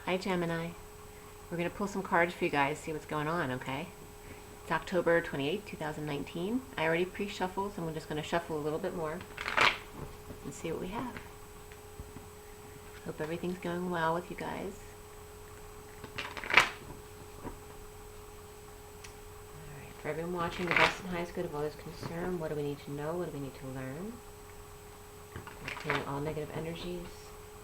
Hi Gemini. We're going to pull some cards for you guys, see what's going on, okay? It's October 28, 2019. I already pre-shuffled, so I'm just going to shuffle a little bit more and see what we have. Hope everything's going well with you guys. Alright, for everyone watching, the best and highest good of all is concerned. What do we need to know? What do we need to learn? We're clearing all negative energies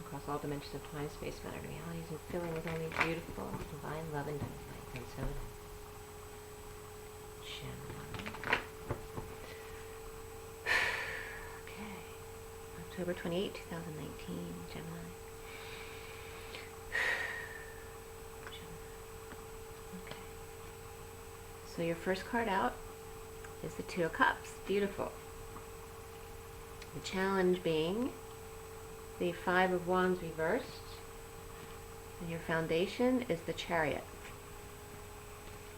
across all dimensions of time, space, matter, realities, and filling with only beautiful, divine love and light. And so it is. Gemini. Okay. October 28, 2019. Gemini. Okay. So your first card out is the Two of Cups. Beautiful. The challenge being the Five of Wands reversed, and your foundation is the Chariot.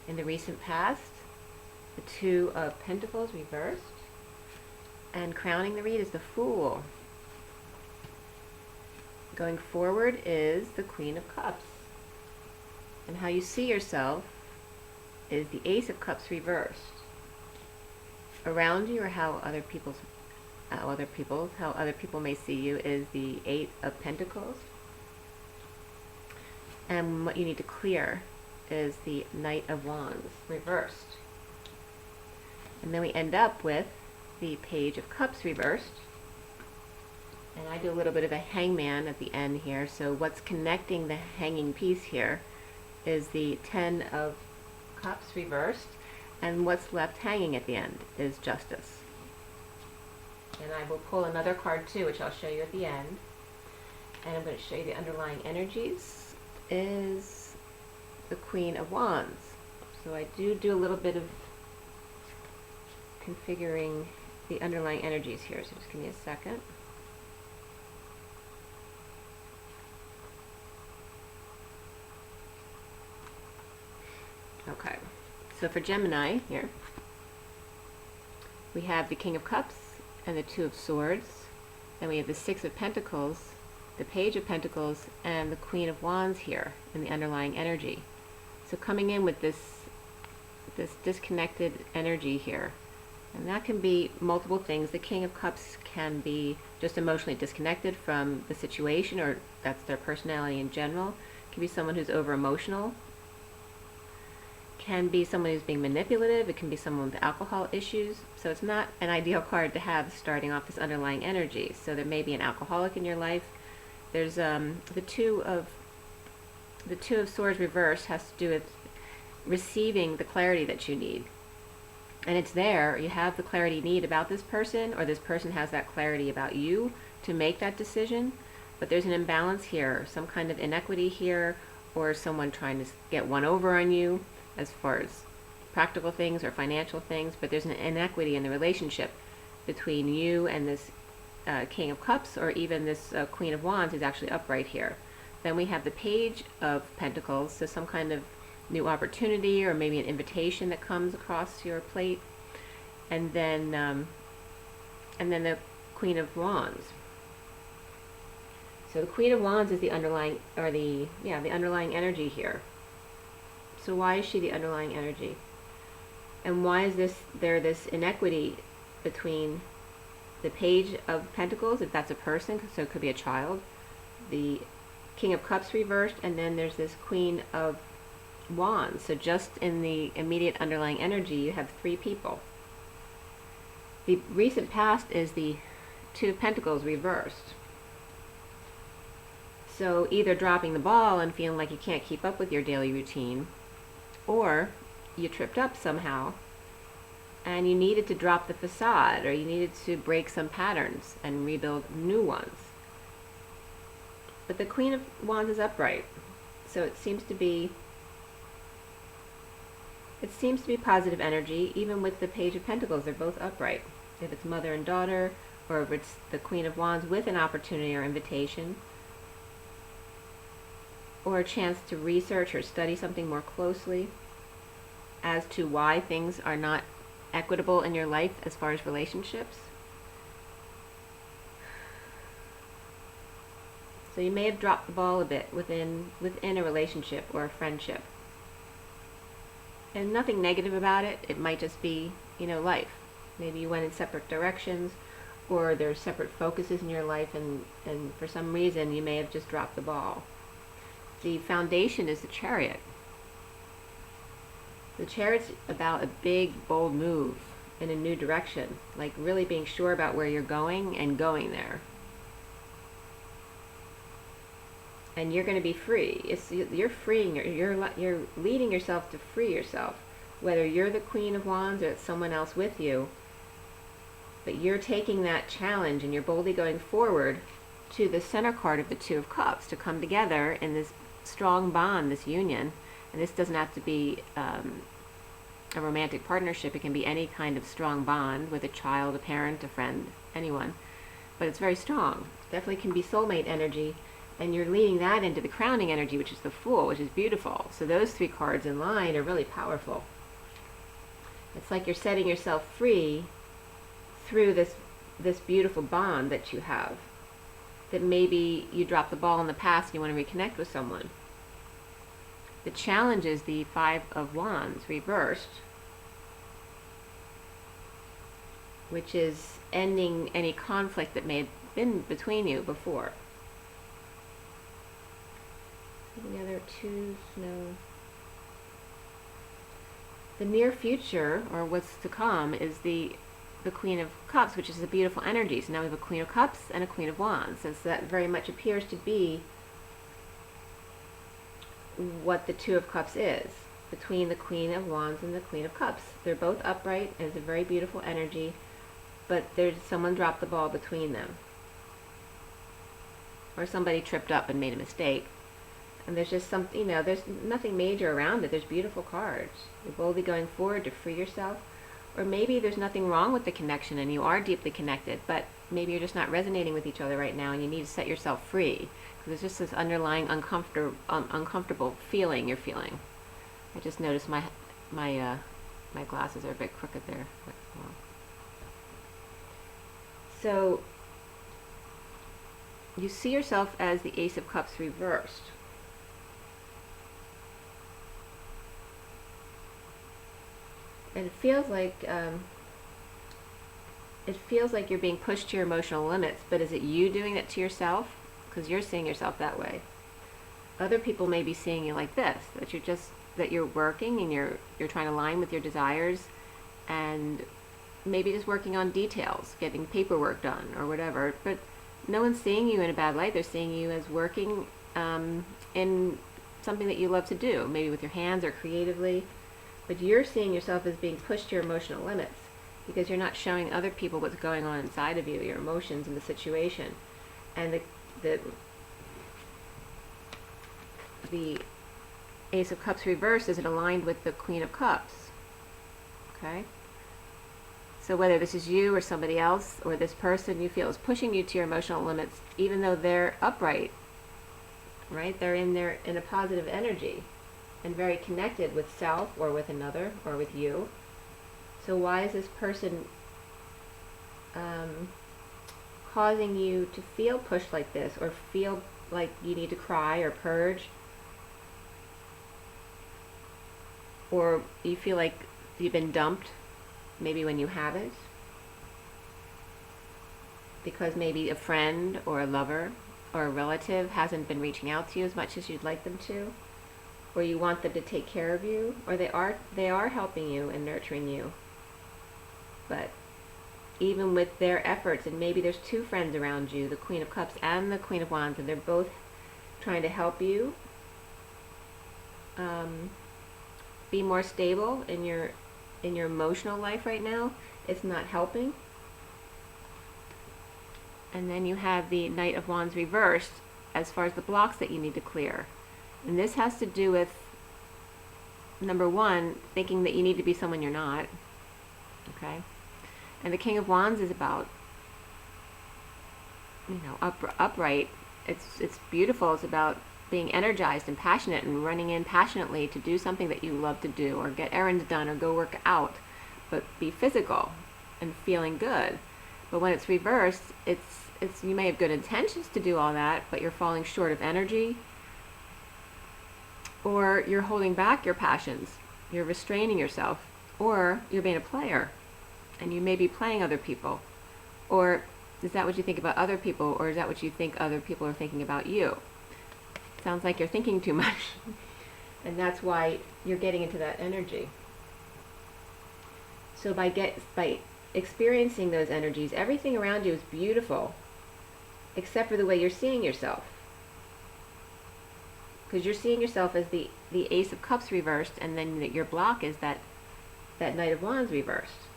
In the recent past, the Two of Pentacles reversed, and crowning the read is the Fool. Going forward is the Queen of Cups, and how you see yourself is the Ace of Cups reversed. Around you, or how other people may see you, is the Eight of Pentacles, and what you need to clear is the Knight of Wands reversed. And then we end up with the Page of Cups reversed, and I do a little bit of a hangman at the end here. So what's connecting the hanging piece here is the Ten of Cups reversed, and what's left hanging at the end is Justice. And I will pull another card too, which I'll show you at the end. And I'm going to show you the underlying energies is the Queen of Wands. So I do a little bit of configuring the underlying energies here. So just give me a second. Okay. So for Gemini here, we have the King of Cups and the Two of Swords. Then we have the Six of Pentacles, the Page of Pentacles, and the Queen of Wands here in the underlying energy. So coming in with this disconnected energy here, and that can be multiple things. The King of Cups can be just emotionally disconnected from the situation, or that's their personality in general. It can be someone who's over emotional. Can be someone who's being manipulative. It can be someone with alcohol issues. So it's not an ideal card to have starting off this underlying energy. So there may be an alcoholic in your life. There's the Two of Swords reversed has to do with receiving the clarity that you need. And it's there. You have the clarity you need about this person, or this person has that clarity about you to make that decision. But there's an imbalance here, some kind of inequity here, or someone trying to get one over on you as far as practical things or financial things, but there's an inequity in the relationship between you and this King of Cups, or even this Queen of Wands who's actually upright here. Then we have the Page of Pentacles, so some kind of new opportunity or maybe an invitation that comes across your plate, and then the Queen of Wands. So the Queen of Wands is the underlying, or the underlying energy here. So why is she the underlying energy? And why is there this inequity between the Page of Pentacles, if that's a person, so it could be a child, the King of Cups reversed, and then there's this Queen of Wands. So just in the immediate underlying energy, you have three people. The recent past is the Two of Pentacles reversed. So either dropping the ball and feeling like you can't keep up with your daily routine, or you tripped up somehow and you needed to drop the facade, or you needed to break some patterns and rebuild new ones. But the Queen of Wands is upright, so it seems to be positive energy. Even with the Page of Pentacles, they're both upright. If it's mother and daughter, or if it's the Queen of Wands with an opportunity or invitation, or a chance to research or study something more closely as to why things are not equitable in your life as far as relationships. So you may have dropped the ball a bit within a relationship or a friendship. And nothing negative about it. It might just be, life. Maybe you went in separate directions, or there's separate focuses in your life, and for some reason you may have just dropped the ball. The foundation is the Chariot. The Chariot's about a big, bold move in a new direction, like really being sure about where you're going and going there. And you're going to be free. You're freeing. You're leading yourself to free yourself, whether you're the Queen of Wands or it's someone else with you. But you're taking that challenge and you're boldly going forward to the center card of the Two of Cups to come together in this strong bond, this union. And this doesn't have to be a romantic partnership. It can be any kind of strong bond with a child, a parent, a friend, anyone. But it's very strong. Definitely can be soulmate energy. And you're leading that into the crowning energy, which is the Fool, which is beautiful. So those three cards in line are really powerful. It's like you're setting yourself free through this beautiful bond that you have. That maybe you dropped the ball in the past and you want to reconnect with someone. The challenge is the Five of Wands reversed, which is ending any conflict that may have been between you before. Any other twos? No. The near future, or what's to come, is the Queen of Cups, which is a beautiful energy. So now we have a Queen of Cups and a Queen of Wands. So that very much appears to be what the Two of Cups is, between the Queen of Wands and the Queen of Cups. They're both upright, and it's a very beautiful energy, but someone dropped the ball between them. Or somebody tripped up and made a mistake. And there's just something, there's nothing major around it. There's beautiful cards. You're boldly going forward to free yourself. Or maybe there's nothing wrong with the connection and you are deeply connected, but maybe you're just not resonating with each other right now and you need to set yourself free. Because there's just this underlying uncomfortable feeling you're feeling. I just noticed my glasses are a bit crooked there. But, well. So you see yourself as the Ace of Cups reversed. And it feels like you're being pushed to your emotional limits, but is it you doing that to yourself? Because you're seeing yourself that way. Other people may be seeing you like this, that you're working and you're trying to align with your desires, and maybe just working on details, getting paperwork done or whatever. But no one's seeing you in a bad light. They're seeing you as working in something that you love to do, maybe with your hands or creatively. But you're seeing yourself as being pushed to your emotional limits because you're not showing other people what's going on inside of you, your emotions and the situation. And the Ace of Cups reversed is aligned with the Queen of Cups. Okay? So whether this is you or somebody else or this person you feel is pushing you to your emotional limits, even though they're upright, right? They're in a positive energy and very connected with self or with another or with you. So why is this person causing you to feel pushed like this, or feel like you need to cry or purge, or you feel like you've been dumped maybe when you haven't, because maybe a friend or a lover or a relative hasn't been reaching out to you as much as you'd like them to, or you want them to take care of you, or they are helping you and nurturing you, but even with their efforts, and maybe there's two friends around you, the Queen of Cups and the Queen of Wands, and they're both trying to help you be more stable in your emotional life right now. It's not helping. And then you have the Knight of Wands reversed as far as the blocks that you need to clear. And this has to do with, number one, thinking that you need to be someone you're not. Okay? And the King of Wands is about, upright. It's beautiful. It's about being energized and passionate and running in passionately to do something that you love to do, or get errands done, or go work out, but be physical and feeling good. But when it's reversed, it's you may have good intentions to do all that, but you're falling short of energy, or you're holding back your passions, you're restraining yourself, or you're being a player, and you may be playing other people. Or is that what you think about other people, or is that what you think other people are thinking about you? Sounds like you're thinking too much, and that's why you're getting into that energy. So by experiencing those energies, everything around you is beautiful, except for the way you're seeing yourself. Because you're seeing yourself as the Ace of Cups reversed, and then your block is that Knight of Wands reversed.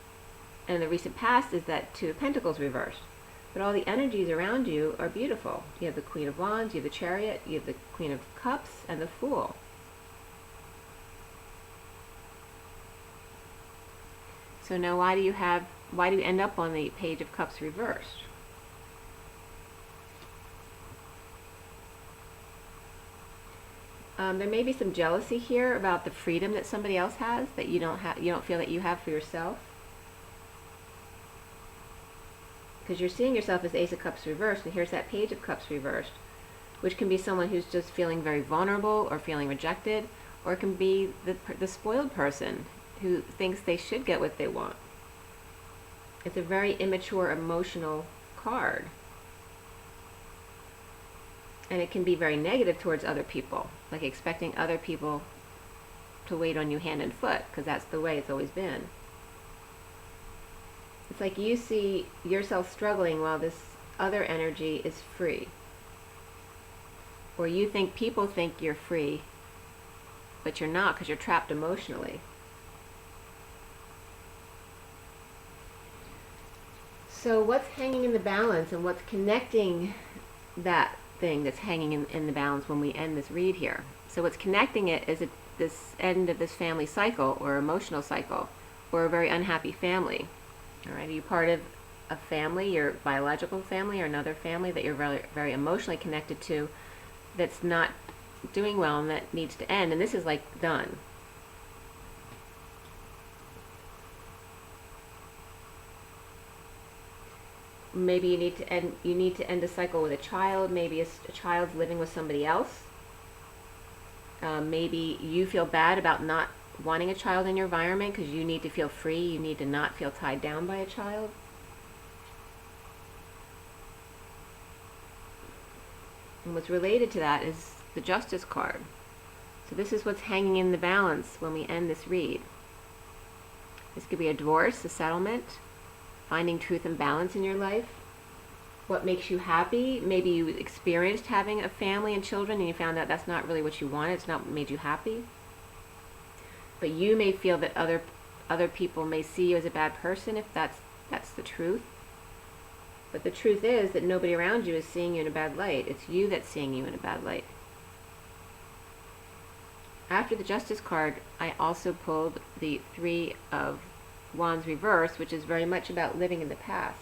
And the recent past is that Two of Pentacles reversed. But all the energies around you are beautiful. You have the Queen of Wands, you have the Chariot, you have the Queen of Cups, and the Fool. So now why do you end up on the Page of Cups reversed? There may be some jealousy here about the freedom that somebody else has that you don't feel that you have for yourself. Because you're seeing yourself as Ace of Cups reversed, and here's that Page of Cups reversed, which can be someone who's just feeling very vulnerable or feeling rejected, or it can be the spoiled person who thinks they should get what they want. It's a very immature emotional card. And it can be very negative towards other people, like expecting other people to wait on you hand and foot, because that's the way it's always been. It's like you see yourself struggling while this other energy is free. Or you think people think you're free, but you're not, because you're trapped emotionally. So what's hanging in the balance, and what's connecting that thing that's hanging in the balance when we end this read here? So what's connecting it is this end of this family cycle, or emotional cycle, or a very unhappy family. All right, are you part of a family, your biological family, or another family that you're very, very emotionally connected to, that's not doing well and that needs to end? And this is like done. Maybe you need to end a cycle with a child. Maybe a child's living with somebody else. Maybe you feel bad about not wanting a child in your environment because you need to feel free. You need to not feel tied down by a child. And what's related to that is the Justice card. So this is what's hanging in the balance when we end this read. This could be a divorce, a settlement, finding truth and balance in your life. What makes you happy? Maybe you experienced having a family and children and you found out that's not really what you wanted. It's not what made you happy. But you may feel that other people may see you as a bad person if that's the truth. But the truth is that nobody around you is seeing you in a bad light. It's you that's seeing you in a bad light. After the Justice card, I also pulled the Three of Wands reverse, which is very much about living in the past.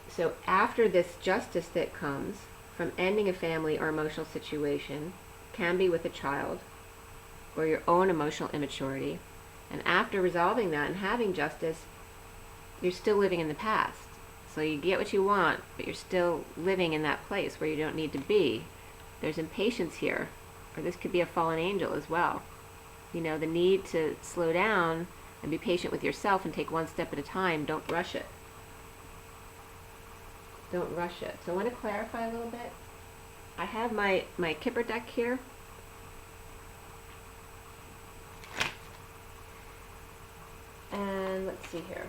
So after this justice that comes from ending a family or emotional situation, can be with a child or your own emotional immaturity, and after resolving that and having justice, you're still living in the past. So you get what you want, but you're still living in that place where you don't need to be. There's impatience here, or this could be a fallen angel as well. You know, the need to slow down and be patient with yourself and take one step at a time. Don't rush it. Don't rush it. So I want to clarify a little bit. I have my Kipper deck here. And let's see here.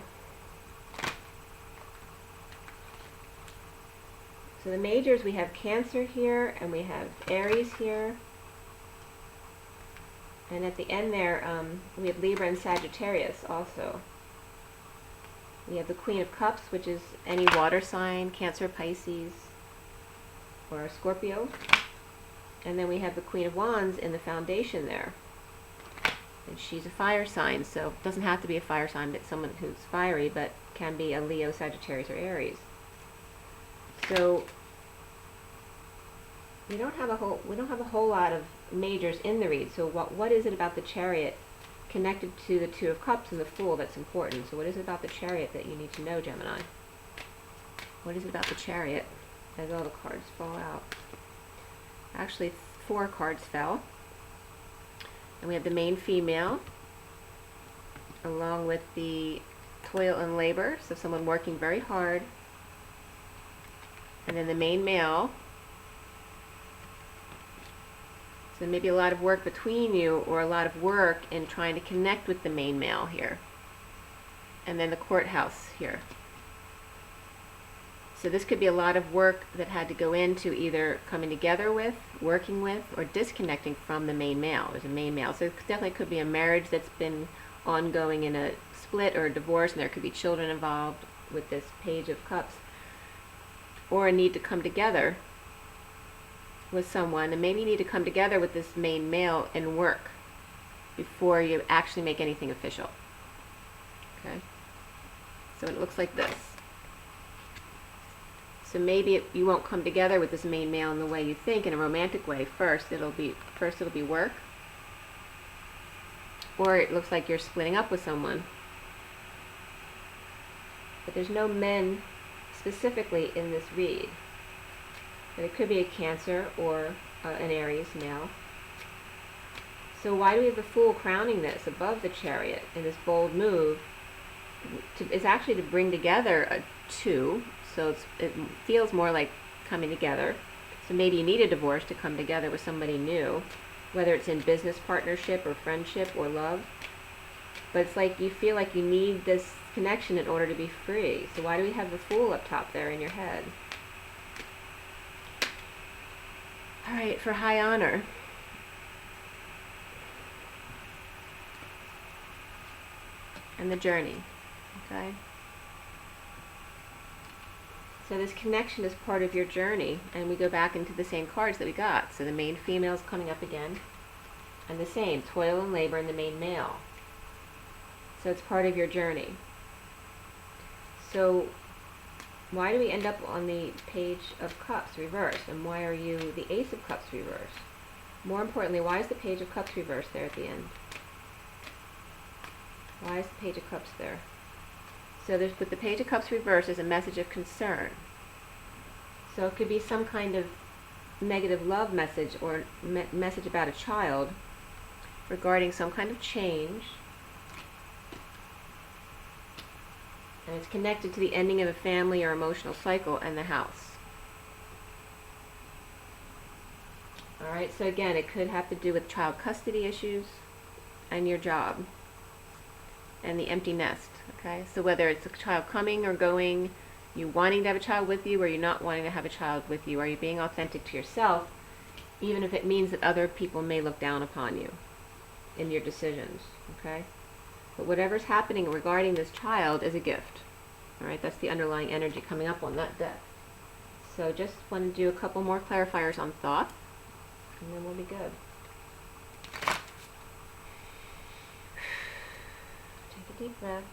So the majors, we have Cancer here, and we have Aries here. And at the end there, we have Libra and Sagittarius also. We have the Queen of Cups, which is any water sign, Cancer, Pisces, or Scorpio. And then we have the Queen of Wands in the foundation there. And she's a fire sign, so it doesn't have to be a fire sign, but someone who's fiery, but can be a Leo, Sagittarius, or Aries. So we don't have a whole lot of majors in the read. So what is it about the Chariot connected to the Two of Cups and the Fool that's important. So what is it about the Chariot that you need to know, Gemini? What is it about the Chariot as all the cards fall out? Actually, 4 cards fell. And we have the main female, along with the toil and labor, so someone working very hard. And then the main male, so maybe a lot of work between you, or a lot of work in trying to connect with the main male here. And then the courthouse here. So this could be a lot of work that had to go into either coming together with, working with, or disconnecting from the main male. There's a main male. So it definitely could be a marriage that's been ongoing in a split or a divorce, and there could be children involved with this Page of Cups. Or a need to come together with someone, and maybe you need to come together with this main male and work before you actually make anything official. Okay? So it looks like this. So maybe you won't come together with this main male in the way you think, in a romantic way. First it'll be work. Or it looks like you're splitting up with someone. But there's no men specifically in this read. But it could be a Cancer or an Aries male. So why do we have the Fool crowning this above the Chariot in this bold move? It's actually to bring together a two. So it feels more like coming together. So maybe you need a divorce to come together with somebody new, whether it's in business partnership or friendship or love. But it's like you feel like you need this connection in order to be free. So why do we have the Fool up top there in your head? All right, for high honor. And the journey, okay? So this connection is part of your journey, and we go back into the same cards that we got. So the main female is coming up again, and the same, toil and labor in the main male. So it's part of your journey. So why do we end up on the Page of Cups reversed, and why are you the Ace of Cups reversed? More importantly, why is the Page of Cups reversed there at the end? Why is the Page of Cups there? So there's, with the Page of Cups reversed is a message of concern. So it could be some kind of negative love message, or message about a child regarding some kind of change. And it's connected to the ending of a family or emotional cycle and the house. Alright, so again, it could have to do with child custody issues and your job and the empty nest. Okay, so whether it's a child coming or going, you wanting to have a child with you, or you're not wanting to have a child with you, are you being authentic to yourself, even if it means that other people may look down upon you in your decisions. Okay, but whatever's happening regarding this child is a gift. All right, that's the underlying energy coming up on that deck. So just want to do a couple more clarifiers on Thoth, and then we'll be good. Take a deep breath.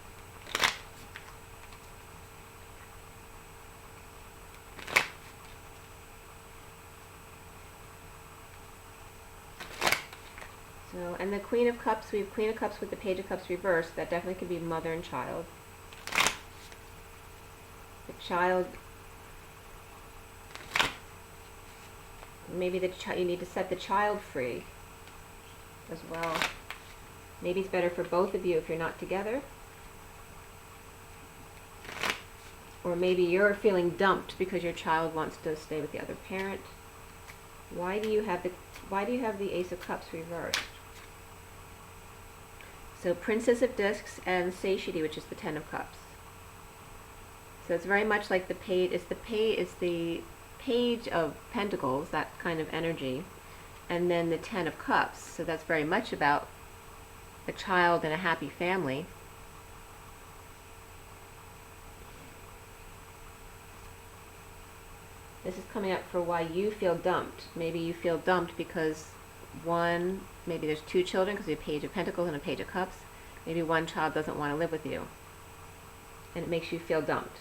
So, and the Queen of Cups, we have Queen of Cups with the Page of Cups reversed. That definitely could be mother and child. The child, maybe you need to set the child free as well. Maybe it's better for both of you if you're not together. Or maybe you're feeling dumped because your child wants to stay with the other parent. Why do you have the Ace of Cups reversed? So Princess of Discs and Satiety, which is the Ten of Cups. So it's very much like the page. It's the Page of Pentacles, that kind of energy, and then the Ten of Cups. So that's very much about a child and a happy family. This is coming up for why you feel dumped. Maybe you feel dumped because maybe there's two children, because you have a Page of Pentacles and a Page of Cups. Maybe one child doesn't want to live with you, and it makes you feel dumped.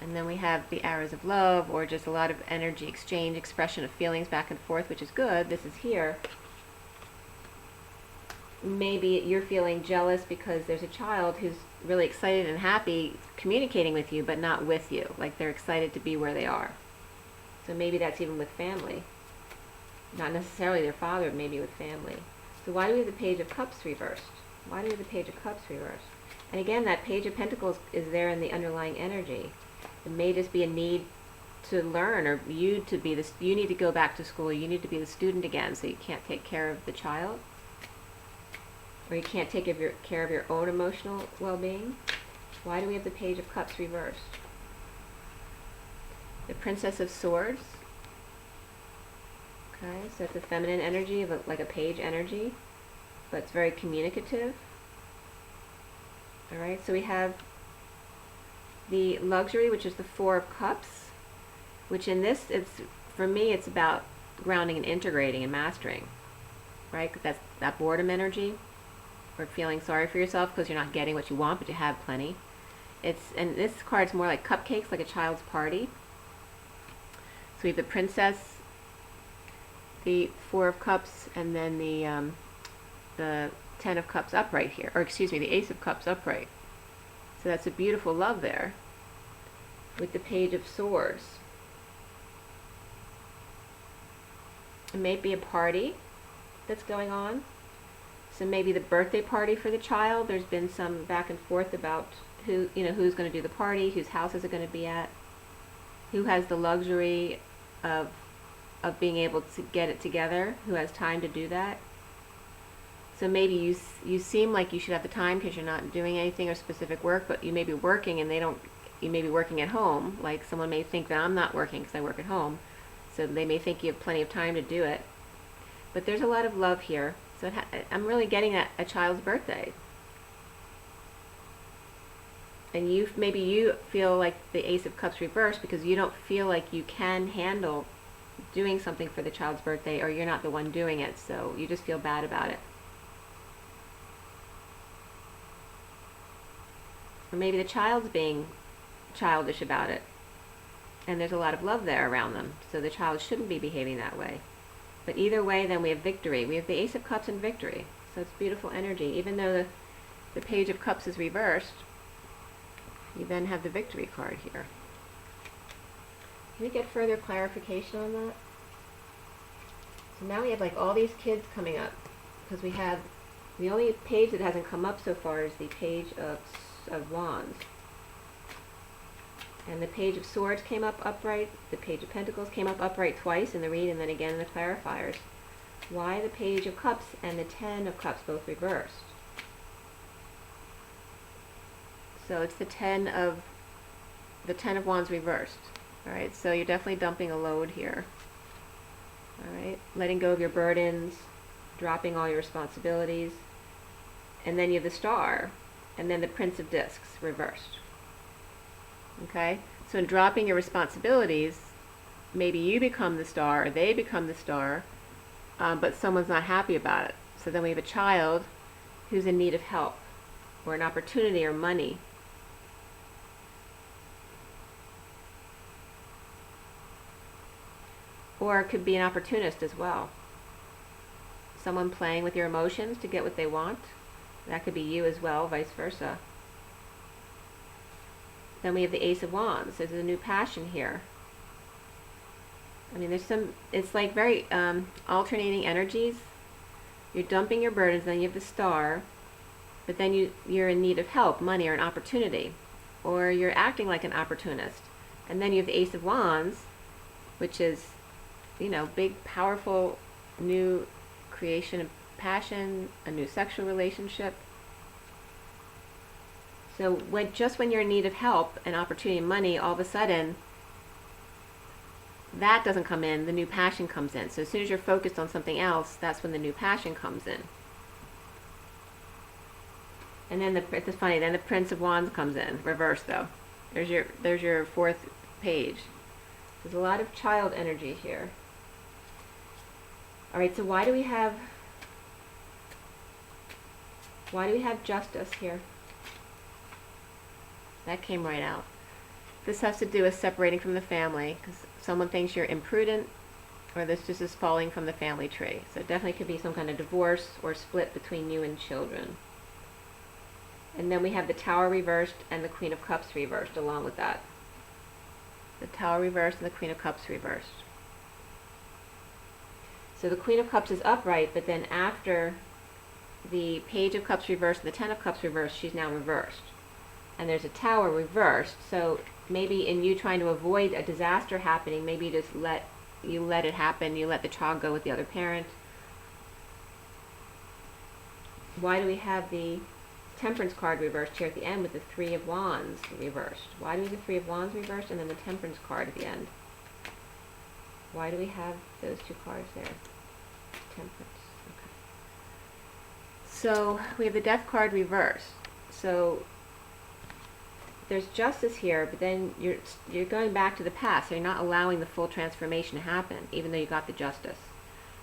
And then we have the Arrows of Love, or just a lot of energy exchange, expression of feelings back and forth, which is good. This is here. maybe you're feeling jealous because there's a child who's really excited and happy communicating with you, but not with you. Like they're excited to be where they are. So maybe that's even with family. Not necessarily their father, maybe with family. So why do we have the Page of Cups reversed? Why do we have the Page of Cups reversed? And again, that Page of Pentacles is there in the underlying energy. It may just be a need to learn, or you to be this. You need to go back to school. You need to be the student again, so you can't take care of the child, or you can't take care of your own emotional well-being. Why do we have the Page of Cups reversed? The Princess of Swords. Okay, so it's a feminine energy, of like a page energy, but it's very communicative. All right, so we have the Luxury, which is the Four of Cups, which in this, for me, it's about grounding and integrating and mastering, right? 'Cause that's that boredom energy, or feeling sorry for yourself because you're not getting what you want, but you have plenty. And this card's more like cupcakes, like a child's party. So we have the Princess, the Four of Cups, and then the Ten of Cups upright here, or excuse me, the Ace of Cups upright. So that's a beautiful love there, with the Page of Swords. It may be a party that's going on. So maybe the birthday party for the child. There's been some back and forth about who's going to do the party, whose house is it going to be at, who has the luxury of being able to get it together, who has time to do that. So maybe you seem like you should have the time because you're not doing anything or specific work, but you may be working and you may be working at home. Like someone may think that I'm not working because I work at home. So they may think you have plenty of time to do it. But there's a lot of love here. So I'm really getting at a child's birthday. And maybe you feel like the Ace of Cups reversed because you don't feel like you can handle doing something for the child's birthday, or you're not the one doing it, so you just feel bad about it. Or maybe the child's being childish about it, and there's a lot of love there around them, so the child shouldn't be behaving that way. But either way, then we have victory. We have the Ace of Cups and victory. So it's beautiful energy. Even though the Page of Cups is reversed, you then have the victory card here. Can we get further clarification on that? So now we have like all these kids coming up, because we have the only page that hasn't come up so far is the Page of Wands. And the Page of Swords came up upright, the Page of Pentacles came up upright twice in the read, and then again in the clarifiers. Why the Page of Cups and the Ten of Cups both reversed? So it's the Ten of Wands reversed. All right, so you're definitely dumping a load here. All right, letting go of your burdens, dropping all your responsibilities. And then you have the Star, and then the Prince of Discs reversed. Okay, so in dropping your responsibilities, maybe you become the star, or they become the star, but someone's not happy about it. So then we have a child who's in need of help, or an opportunity, or money. Or it could be an opportunist as well. Someone playing with your emotions to get what they want. That could be you as well, vice versa. Then we have the Ace of Wands. There's a new passion here. I mean, it's like very alternating energies. You're dumping your burdens, then you have the Star, but then you're in need of help, money, or an opportunity. Or you're acting like an opportunist. And then you have the Ace of Wands, which is, big, powerful, new creation of passion, a new sexual relationship. So just when you're in need of help and opportunity and money, all of a sudden, that doesn't come in, the new passion comes in. So as soon as you're focused on something else, that's when the new passion comes in. And then it's funny, then the Prince of Wands comes in, reversed though. There's your fourth page. There's a lot of child energy here. All right, so why do we have Justice here? That came right out. This has to do with separating from the family, because someone thinks you're imprudent, or this just is falling from the family tree. So it definitely could be some kind of divorce or split between you and children. And then we have the Tower reversed and the Queen of Cups reversed along with that. The Tower reversed and the Queen of Cups reversed. So the Queen of Cups is upright, but then after the Page of Cups reversed and the Ten of Cups reversed, she's now reversed. And there's a Tower reversed, so maybe in you trying to avoid a disaster happening, maybe you just let it happen, you let the child go with the other parent. Why do we have the Temperance card reversed here at the end with the Three of Wands reversed? Why do we have the Three of Wands reversed and then the Temperance card at the end? Why do we have those two cards there? Temperance. Okay. So we have the Death card reversed. So there's justice here, but then you're going back to the past, so you're not allowing the full transformation to happen, even though you got the Justice.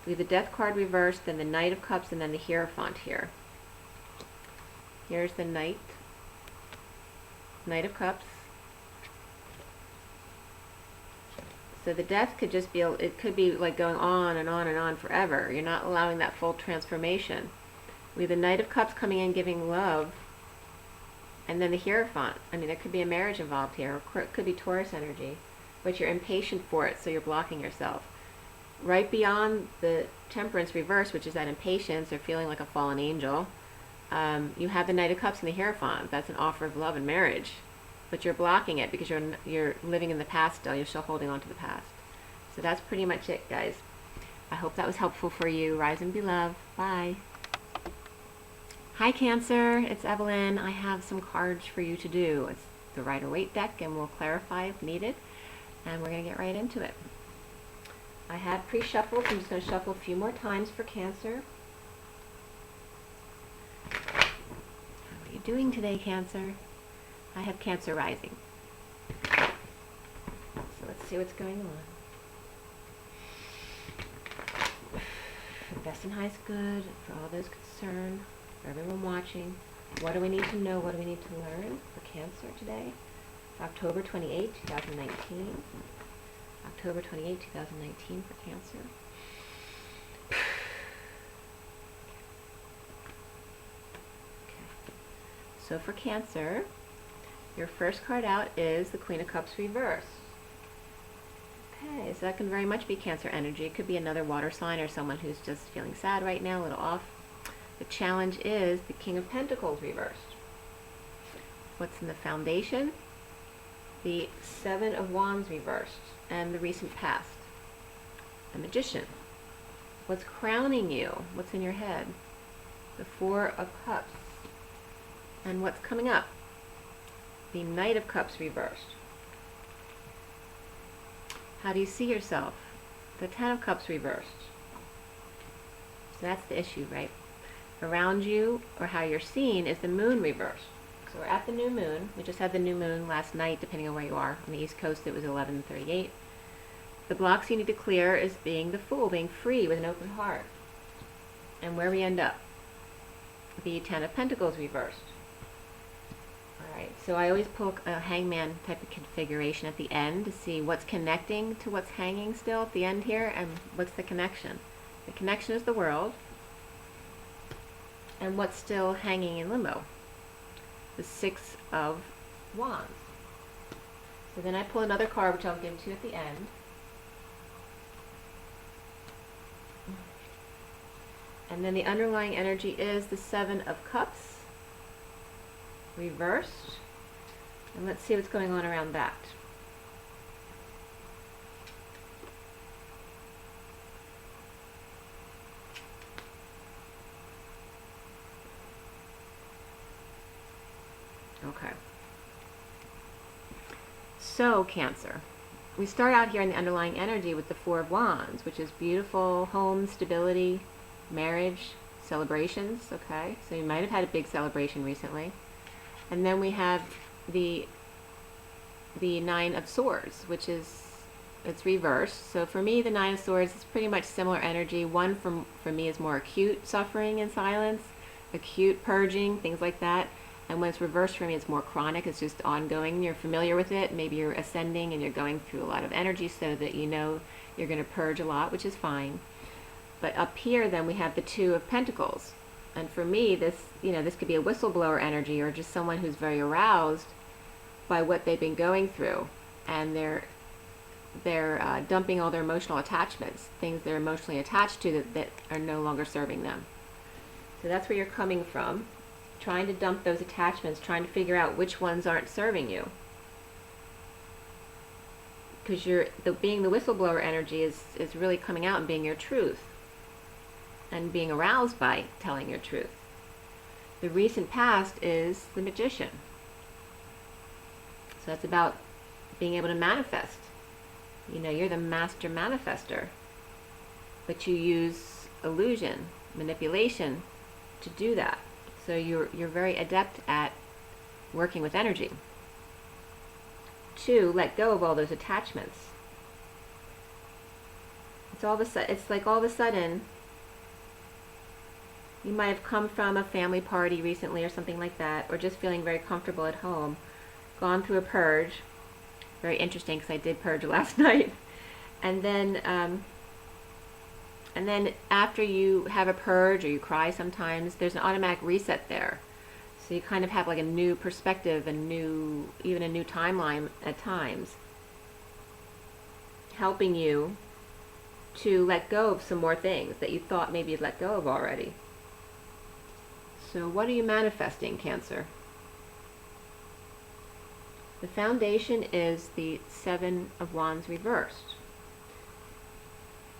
We have the Death card reversed, then the Knight of Cups, and then the Hierophant here. Here's the Knight of Cups. So the Death could just be, it could be like going on and on and on forever. You're not allowing that full transformation. We have the Knight of Cups coming in giving love, and then the Hierophant. I mean, there could be a marriage involved here, or it could be Taurus energy, but you're impatient for it, so you're blocking yourself. Right beyond the Temperance reverse, which is that impatience or feeling like a fallen angel, you have the Knight of Cups and the Hierophant. That's an offer of love and marriage, but you're blocking it because you're living in the past still. You're still holding on to the past. So that's pretty much it, guys. I hope that was helpful for you. Rise and be loved. Bye. Hi, Cancer. It's Evelyn. I have some cards for you to do. It's the Rider-Waite deck, and we'll clarify if needed. And we're going to get right into it. I had pre-shuffled. I'm just going to shuffle a few more times for Cancer. How are you doing today, Cancer? I have Cancer rising. So let's see what's going on. The best and highest good for all those concerned, for everyone watching. What do we need to know? What do we need to learn for Cancer today? October 28, 2019. October 28, 2019 for Cancer. So for Cancer, your first card out is the Queen of Cups reversed. Okay, so that can very much be Cancer energy. It could be another water sign or someone who's just feeling sad right now, a little off. The challenge is the King of Pentacles reversed. What's in the foundation? The Seven of Wands reversed and the recent past. The Magician. What's crowning you? What's in your head? The Four of Cups. And what's coming up? The Knight of Cups reversed. How do you see yourself? The Ten of Cups reversed. So that's the issue, right? Around you, or how you're seen, is the Moon reversed. So we're at the new moon. We just had the new moon last night, depending on where you are. On the East Coast, it was 11:38. The blocks you need to clear is being the Fool, being free with an open heart. And where we end up? The Ten of Pentacles reversed. Alright, so I always pull a hangman type of configuration at the end to see what's connecting to what's hanging still at the end here, and what's the connection. The connection is the World, and what's still hanging in limbo? The Six of Wands. So then I pull another card, which I'll give to you at the end. And then the underlying energy is the Seven of Cups reversed. And let's see what's going on around that. Okay. So, Cancer. We start out here in the underlying energy with the Four of Wands, which is beautiful home, stability, marriage, celebrations, okay? So you might have had a big celebration recently. And then we have the Nine of Swords, which is, it's reversed. So for me, the Nine of Swords is pretty much similar energy. One for me is more acute suffering and silence, acute purging, things like that. And when it's reversed for me, it's more chronic. It's just ongoing. You're familiar with it. Maybe you're ascending and you're going through a lot of energy so that you know you're going to purge a lot, which is fine. But up here, then we have the Two of Pentacles. And for me, this could be a whistleblower energy, or just someone who's very aroused by what they've been going through. And they're dumping all their emotional attachments, things they're emotionally attached to that are no longer serving them. So that's where you're coming from, trying to dump those attachments, trying to figure out which ones aren't serving you. Because being the whistleblower energy is really coming out and being your truth, and being aroused by telling your truth. The recent past is the Magician. So that's about being able to manifest. You're the master manifester, but you use illusion, manipulation to do that. So you're very adept at working with energy. 2, let go of all those attachments. It's like all of a sudden you might have come from a family party recently or something like that, or just feeling very comfortable at home, gone through a purge. Very interesting, because I did purge last night. And then after you have a purge, or you cry sometimes, there's an automatic reset there. So you kind of have like a new perspective, even a new timeline at times, helping you to let go of some more things that you thought maybe you'd let go of already. So what are you manifesting, Cancer? The foundation is the 7 of Wands reversed,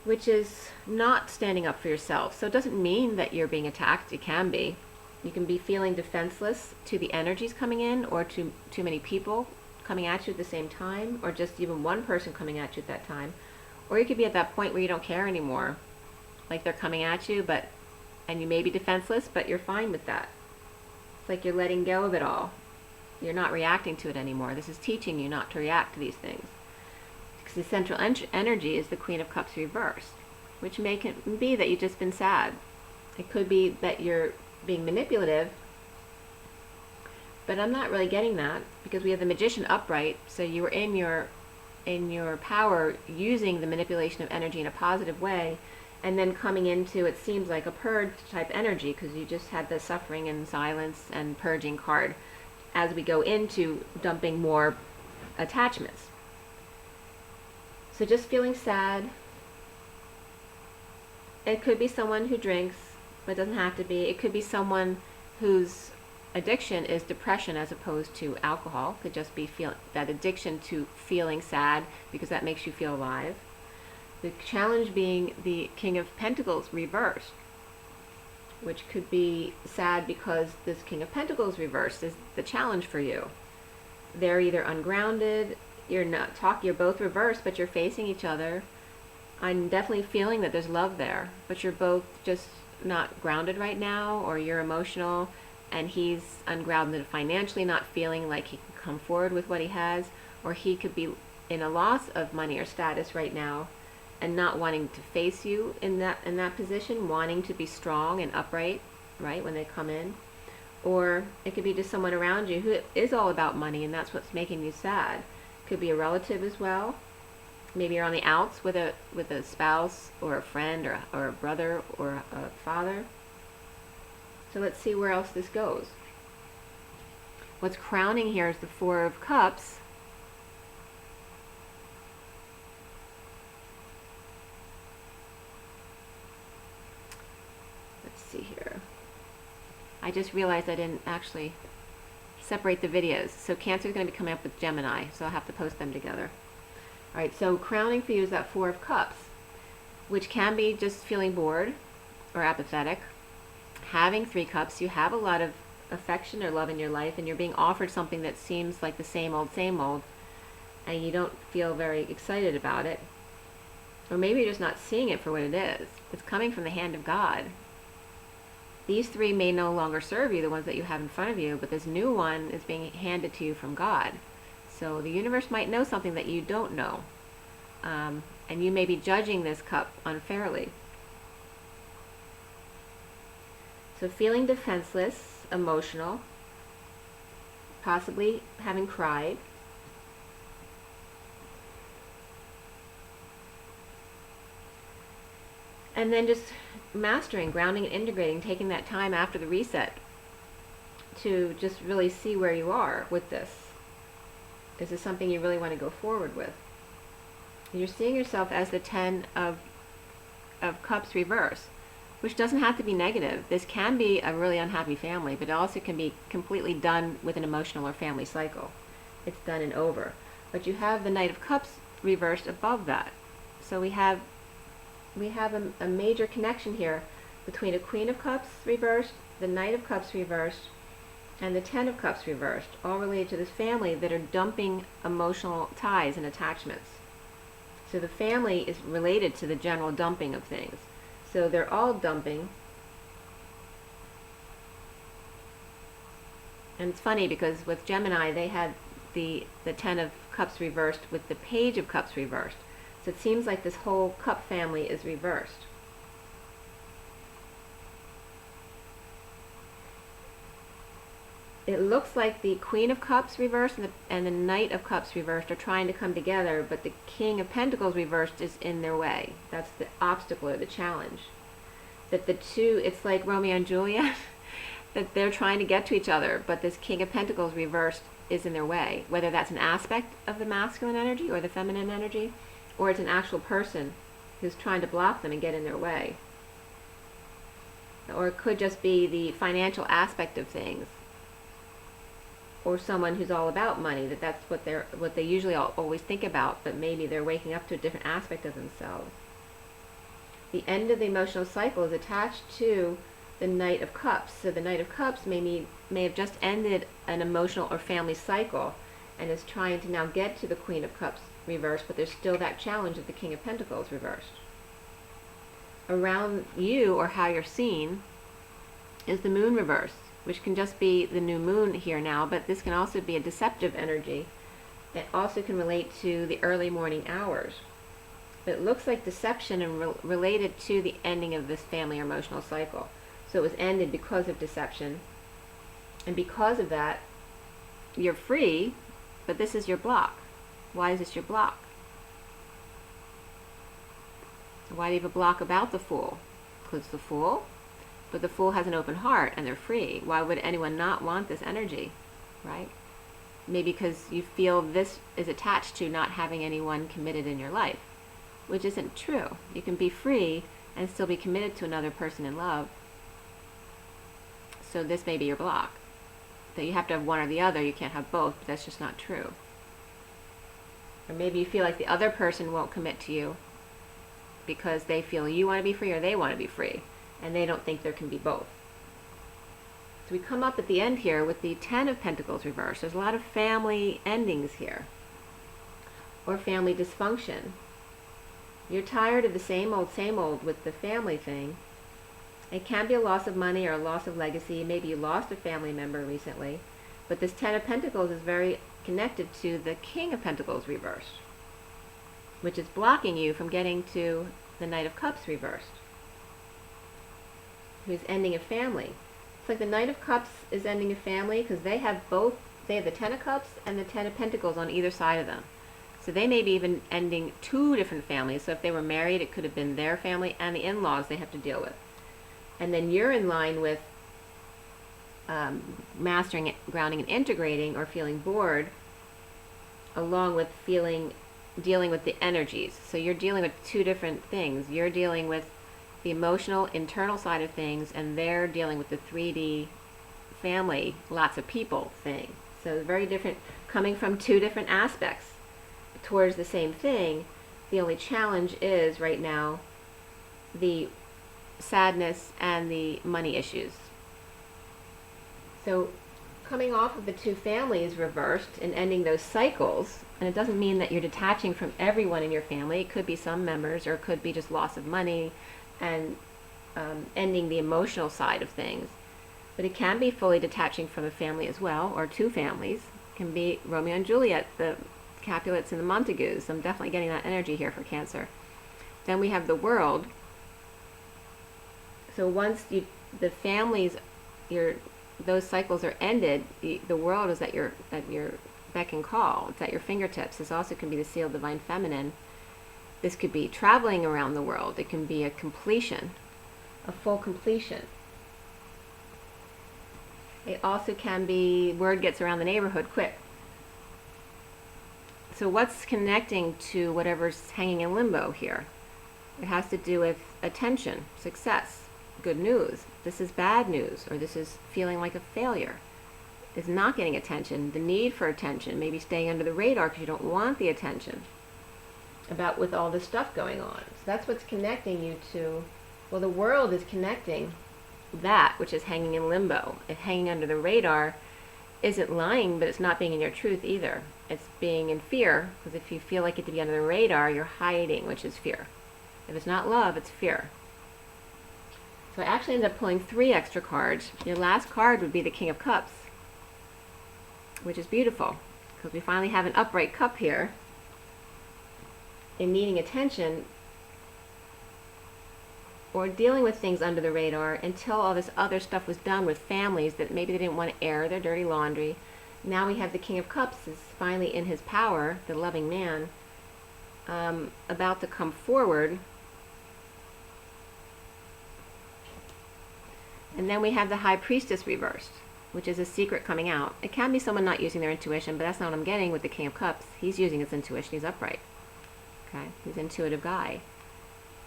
which is not standing up for yourself. So it doesn't mean that you're being attacked. It can be. You can be feeling defenseless to the energies coming in, or to too many people coming at you at the same time, or just even one person coming at you at that time. Or you could be at that point where you don't care anymore. Like they're coming at you, and you may be defenseless, but you're fine with that. It's like you're letting go of it all. You're not reacting to it anymore. This is teaching you not to react to these things. Because the central energy is the Queen of Cups reversed, which may be that you've just been sad. It could be that you're being manipulative, but I'm not really getting that, because we have the Magician upright, so you were in your power, using the manipulation of energy in a positive way, and then coming into, it seems like, a purge type energy, because you just had the suffering and silence and purging card as we go into dumping more attachments. So just feeling sad. It could be someone who drinks, but it doesn't have to be. It could be someone whose addiction is depression as opposed to alcohol. Could just be that addiction to feeling sad, because that makes you feel alive. The challenge being the King of Pentacles reversed, which could be sad because this King of Pentacles reversed is the challenge for you. They're either ungrounded, you're both reversed, but you're facing each other. I'm definitely feeling that there's love there, but you're both just not grounded right now, or you're emotional and he's ungrounded financially, not feeling like he can come forward with what he has, or he could be in a loss of money or status right now and not wanting to face you in that position, wanting to be strong and upright, right, when they come in. Or it could be just someone around you who is all about money, and that's what's making you sad. Could be a relative as well. Maybe you're on the outs with a spouse or a friend or a brother or a father. So let's see where else this goes. What's crowning here is the Four of Cups. Let's see here. I just realized I didn't actually separate the videos. So Cancer is going to be coming up with Gemini, so I'll have to post them together. All right, so crowning for you is that Four of Cups, which can be just feeling bored or apathetic. Having 3 cups, you have a lot of affection or love in your life, and you're being offered something that seems like the same old, and you don't feel very excited about it. Or maybe you're just not seeing it for what it is. It's coming from the hand of God. These 3 may no longer serve you, the ones that you have in front of you, but this new one is being handed to you from God. So the universe might know something that you don't know. And you may be judging this cup unfairly. So feeling defenseless, emotional, possibly having cried. And then just mastering, grounding, and integrating, taking that time after the reset to just really see where you are with this. Is this something you really want to go forward with? You're seeing yourself as the Ten of Cups reverse, which doesn't have to be negative. This can be a really unhappy family, but it also can be completely done with an emotional or family cycle. It's done and over. But you have the Knight of Cups reversed above that. So we have a major connection here between a Queen of Cups reversed, the Knight of Cups reversed, and the Ten of Cups reversed, all related to this family that are dumping emotional ties and attachments. So the family is related to the general dumping of things. So they're all dumping. And it's funny because with Gemini, they had the Ten of Cups reversed with the Page of Cups reversed. So it seems like this whole cup family is reversed. It looks like the Queen of Cups reversed and the Knight of Cups reversed are trying to come together, but the King of Pentacles reversed is in their way. That's the obstacle or the challenge. That the two, it's like Romeo and Juliet, that they're trying to get to each other, but this King of Pentacles reversed is in their way. Whether that's an aspect of the masculine energy or the feminine energy, or it's an actual person who's trying to block them and get in their way. Or it could just be the financial aspect of things. Or someone who's all about money, that's what they usually always think about, but maybe they're waking up to a different aspect of themselves. The end of the emotional cycle is attached to the Knight of Cups. So the Knight of Cups may have just ended an emotional or family cycle and is trying to now get to the Queen of Cups reversed, but there's still that challenge of the King of Pentacles reversed. Around you, or how you're seen, is the Moon reversed, which can just be the new moon here now, but this can also be a deceptive energy. It also can relate to the early morning hours. But it looks like deception and related to the ending of this family or emotional cycle. So it was ended because of deception. And because of that, you're free, but this is your block. Why is this your block? Why do you have a block about the Fool? Because the Fool? But the Fool has an open heart and they're free. Why would anyone not want this energy, right? Maybe because you feel this is attached to not having anyone committed in your life, which isn't true. You can be free and still be committed to another person in love. So this may be your block. That you have to have one or the other, you can't have both, but that's just not true. Or maybe you feel like the other person won't commit to you because they feel you want to be free or they want to be free, and they don't think there can be both. So we come up at the end here with the Ten of Pentacles reversed. There's a lot of family endings here, or family dysfunction. You're tired of the same old with the family thing. It can be a loss of money or a loss of legacy. Maybe you lost a family member recently, but this Ten of Pentacles is very connected to the King of Pentacles reversed, which is blocking you from getting to the Knight of Cups reversed, who's ending a family. It's like the Knight of Cups is ending a family because they have both. They have the Ten of Cups and the Ten of Pentacles on either side of them. So they may be even ending two different families. So if they were married, it could have been their family and the in-laws they have to deal with. And then you're in line with mastering, grounding, and integrating, or feeling bored, along with dealing with the energies. So you're dealing with two different things. You're dealing with the emotional, internal side of things, and they're dealing with the 3D family, lots of people thing. So very different, coming from two different aspects towards the same thing. The only challenge is right now the sadness and the money issues. So coming off of the two families reversed and ending those cycles, and it doesn't mean that you're detaching from everyone in your family. It could be some members, or it could be just loss of money and ending the emotional side of things. But it can be fully detaching from a family as well, or two families. It can be Romeo and Juliet, the Capulets and the Montagues. I'm definitely getting that energy here for Cancer. Then we have the World. So once the families, you're those cycles are ended, the world is at your beck and call. It's at your fingertips. This also can be the seal of divine feminine. This could be traveling around the world. It can be a completion, a full completion. It also can be word gets around the neighborhood quick. So what's connecting to whatever's hanging in limbo here? It has to do with attention, success, good news. This is bad news, or this is feeling like a failure. It's not getting attention, the need for attention, maybe staying under the radar because you don't want the attention about with all this stuff going on. So that's what's connecting you to, well, the world is connecting that which is hanging in limbo. If hanging under the radar isn't lying, but it's not being in your truth either. It's being in fear, because if you feel like it to be under the radar, you're hiding, which is fear. If it's not love, it's fear. So I actually ended up pulling 3 extra cards. Your last card would be the King of Cups, which is beautiful, because we finally have an upright cup here. In needing attention or dealing with things under the radar until all this other stuff was done with families that maybe they didn't want to air their dirty laundry. Now we have the King of Cups is finally in his power, the loving man, about to come forward. And then we have the High Priestess reversed, which is a secret coming out. It can be someone not using their intuition, but that's not what I'm getting with the King of Cups. He's using his intuition. He's upright. Okay, he's an intuitive guy.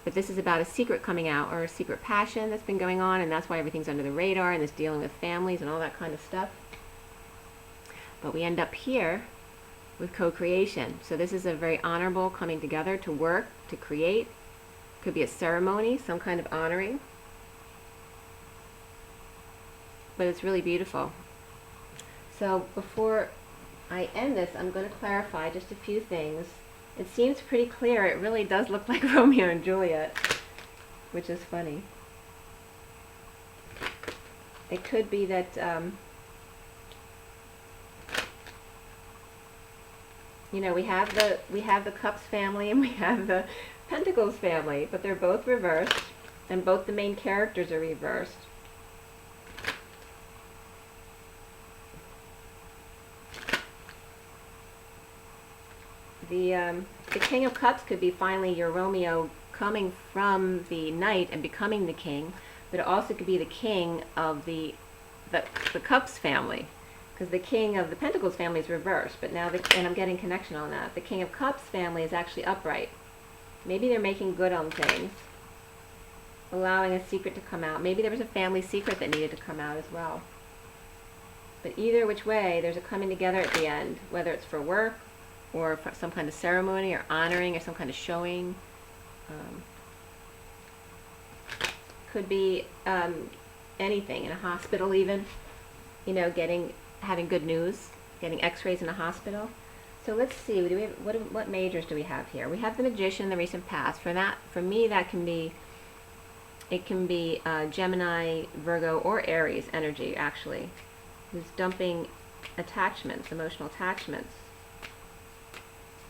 But this is about a secret coming out, or a secret passion that's been going on, and that's why everything's under the radar, and this dealing with families and all that kind of stuff. But we end up here with co-creation. So this is a very honorable coming together to work, to create. Could be a ceremony, some kind of honoring. But it's really beautiful. So before I end this, I'm going to clarify just a few things. It seems pretty clear. It really does look like Romeo and Juliet, which is funny. It could be that you know, we have the Cups family and we have the Pentacles family, but they're both reversed, and both the main characters are reversed. The King of Cups could be finally your Romeo coming from the knight and becoming the king, but it also could be the king of the Cups family, because the king of the Pentacles family is reversed, but now, and I'm getting connection on that, the King of Cups family is actually upright. Maybe they're making good on things, allowing a secret to come out. Maybe there was a family secret that needed to come out as well. But either which way, there's a coming together at the end, whether it's for work, or for some kind of ceremony, or honoring, or some kind of showing. Could be anything, in a hospital even, you know, having good news, getting x-rays in a hospital. So let's see, do we have, what majors do we have here? We have the Magician in the recent past. For me, that can be, it can be Gemini, Virgo, or Aries energy, actually, who's dumping attachments, emotional attachments,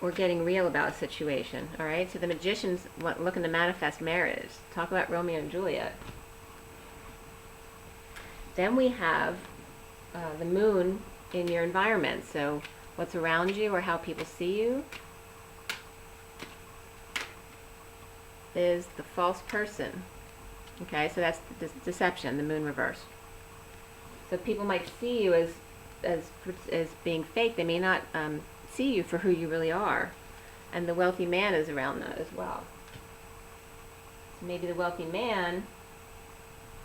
or getting real about a situation. All right, so the Magician's looking to manifest marriage. Talk about Romeo and Juliet. Then we have the Moon in your environment, so what's around you or how people see you is the false person. Okay, so that's the deception, the Moon reversed. So people might see you as being fake. They may not see you for who you really are, and the wealthy man is around that as well. So maybe the wealthy man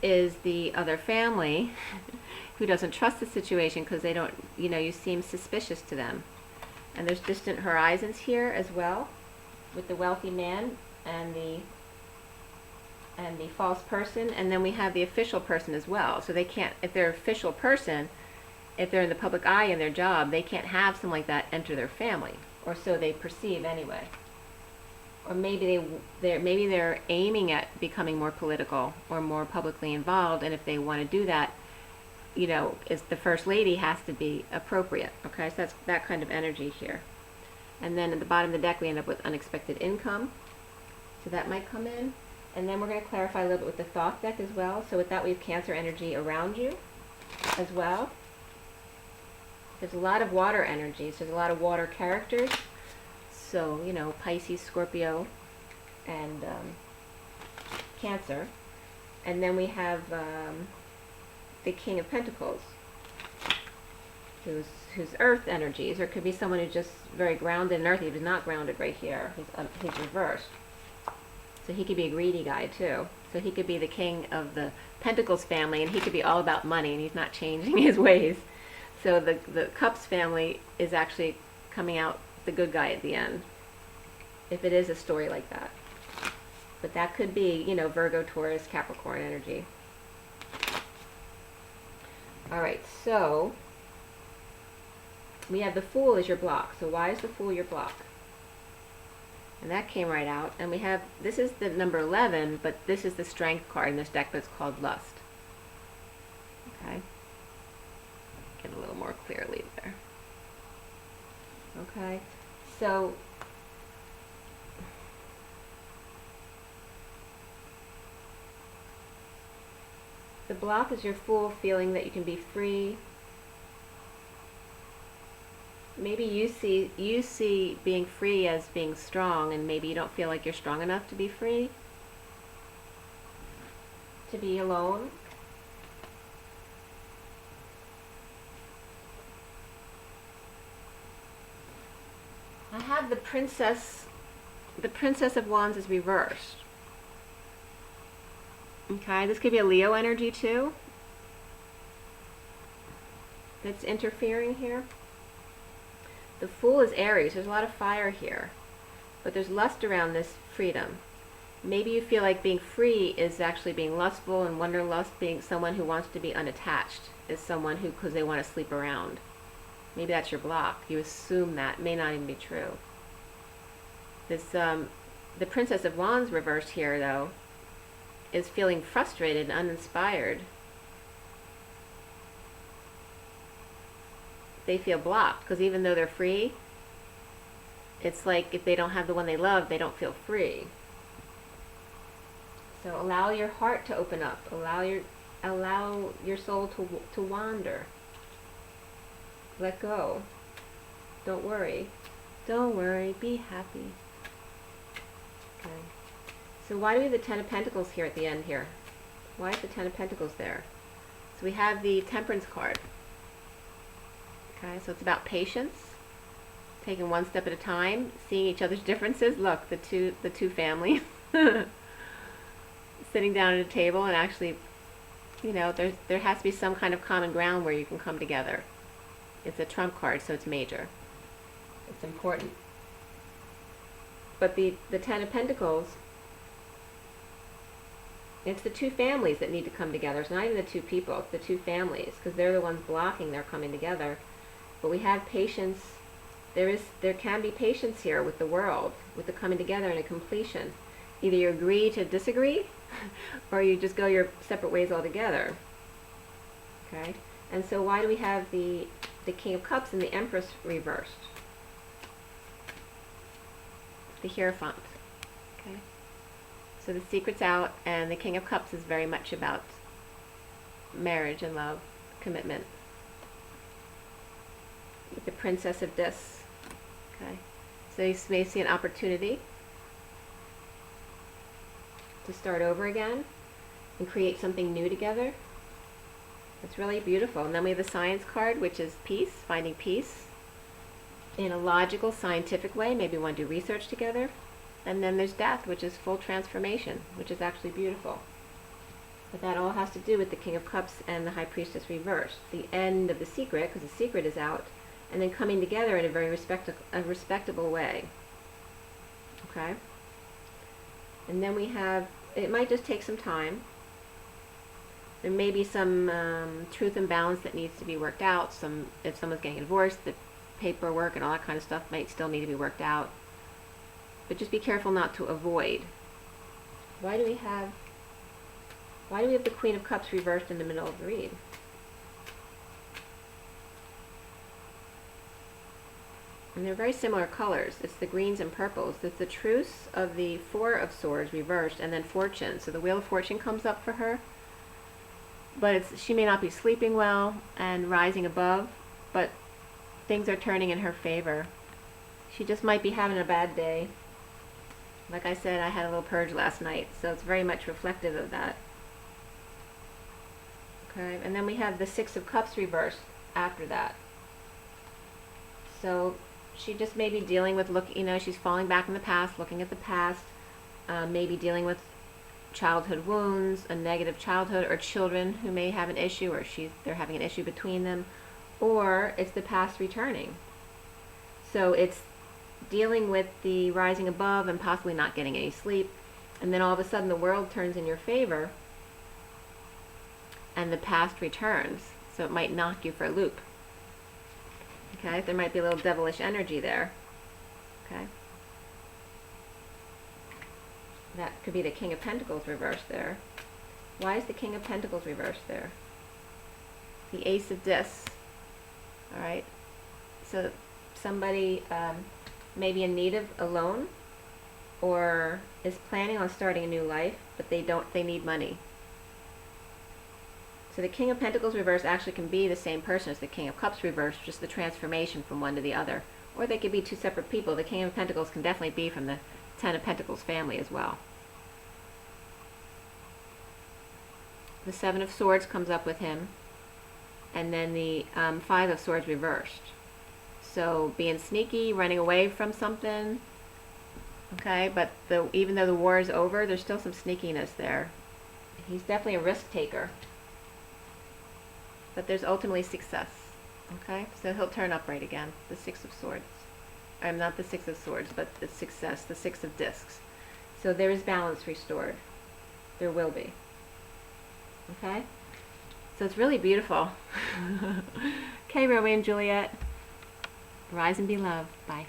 is the other family who doesn't trust the situation because they don't, you know, you seem suspicious to them. And there's distant horizons here as well with the wealthy man and the false person, and then we have the official person as well. So they can't, if they're an official person, if they're in the public eye in their job, they can't have something like that enter their family, or so they perceive anyway. Or maybe they're aiming at becoming more political or more publicly involved, and if they want to do that, you know, is the first lady has to be appropriate. Okay, so that's that kind of energy here. And then at the bottom of the deck we end up with unexpected income, so that might come in. And then we're going to clarify a little bit with the Thoth deck as well. So with that we have Cancer energy around you. as well. There's a lot of water energies. There's a lot of water characters. So, you know, Pisces, Scorpio, and Cancer. And then we have the King of Pentacles, who's earth energies, or it could be someone who's just very grounded in earth. He's not grounded right here. He's reversed. So he could be a greedy guy too. So he could be the king of the Pentacles family, and he could be all about money, and he's not changing his ways. So the Cups family is actually coming out the good guy at the end, if it is a story like that. But that could be, you know, Virgo, Taurus, Capricorn energy. All right, so we have the Fool as your block. So why is the Fool your block? And that came right out. And we have, this is the number 11, but this is the Strength card in this deck, but it's called Lust. Okay. Get a little more clearly there. Okay. So the block is your Fool, feeling that you can be free. Maybe you see being free as being strong, and maybe you don't feel like you're strong enough to be free, to be alone. I have the Princess of Wands is reversed. Okay, this could be a Leo energy too that's interfering here. The Fool is Aries. There's a lot of fire here, but there's lust around this freedom. Maybe you feel like being free is actually being lustful, and wanderlust, being someone who wants to be unattached, is someone who, because they want to sleep around. Maybe that's your block. You assume that. It may not even be true. This, the Princess of Wands reversed here, though, is feeling frustrated and uninspired. They feel blocked, because even though they're free, it's like if they don't have the one they love, they don't feel free. So allow your heart to open up. Allow your soul to wander. Let go. Don't worry. Don't worry. Be happy. Okay. So why do we have the Ten of Pentacles here at the end here? Why is the Ten of Pentacles there? So we have the Temperance card. Okay, so it's about patience, taking one step at a time, seeing each other's differences. Look, the two families sitting down at a table, and actually, you know, there has to be some kind of common ground where you can come together. It's a trump card, so it's major. It's important. But the Ten of Pentacles, it's the two families that need to come together. It's not even the two people, it's the two families, because they're the ones blocking their coming together. But we have patience. There can be patience here with the world, with the coming together and a completion. Either you agree to disagree, or you just go your separate ways altogether. Okay? And so why do we have the King of Cups and the Empress reversed? The Hierophant. Okay? So the secret's out, and the King of Cups is very much about marriage and love, commitment. With the Princess of Discs. Okay? So you may see an opportunity to start over again and create something new together. It's really beautiful. And then we have the Science card, which is peace, finding peace in a logical, scientific way. Maybe we want to do research together. And then there's Death, which is full transformation, which is actually beautiful. But that all has to do with the King of Cups and the High Priestess reversed. The end of the Secret, because the Secret is out, and then coming together in a very respectable way. Okay? And then we have, it might just take some time. There may be some truth and balance that needs to be worked out. If someone's getting divorced, the paperwork and all that kind of stuff might still need to be worked out. But just be careful not to avoid. Why do we have the Queen of Cups reversed in the middle of the read? And they're very similar colors. It's the greens and purples. It's the truce of the Four of Swords reversed, and then Fortune. So the Wheel of Fortune comes up for her. but she may not be sleeping well and rising above, but things are turning in her favor. She just might be having a bad day. Like I said, I had a little purge last night, so it's very much reflective of that. Okay, and then we have the Six of Cups reversed after that. So she just may be dealing with, she's falling back in the past, looking at the past, maybe dealing with childhood wounds, a negative childhood, or children who may have an issue, or they're having an issue between them, or it's the past returning. So it's dealing with the rising above and possibly not getting any sleep, and then all of a sudden the world turns in your favor and the past returns, so it might knock you for a loop. Okay, there might be a little devilish energy there. Okay, that could be the King of Pentacles reversed there. Why is the King of Pentacles reversed there? The Ace of Discs. All right, so somebody may be in need of a loan, or is planning on starting a new life, but they need money. So the King of Pentacles reverse actually can be the same person as the King of Cups reverse, just the transformation from one to the other. Or they could be two separate people. The King of Pentacles can definitely be from the Ten of Pentacles family as well. The Seven of Swords comes up with him, and then the Five of Swords reversed. So being sneaky, running away from something, okay, but even though the war is over, there's still some sneakiness there. He's definitely a risk taker, but there's ultimately success, okay? So he'll turn upright again, the Six of Swords. Not the Six of Swords, but the success, the Six of Discs. So there is balance restored. There will be, okay? So it's really beautiful. Okay, Romeo and Juliet. Rise and be loved. Bye.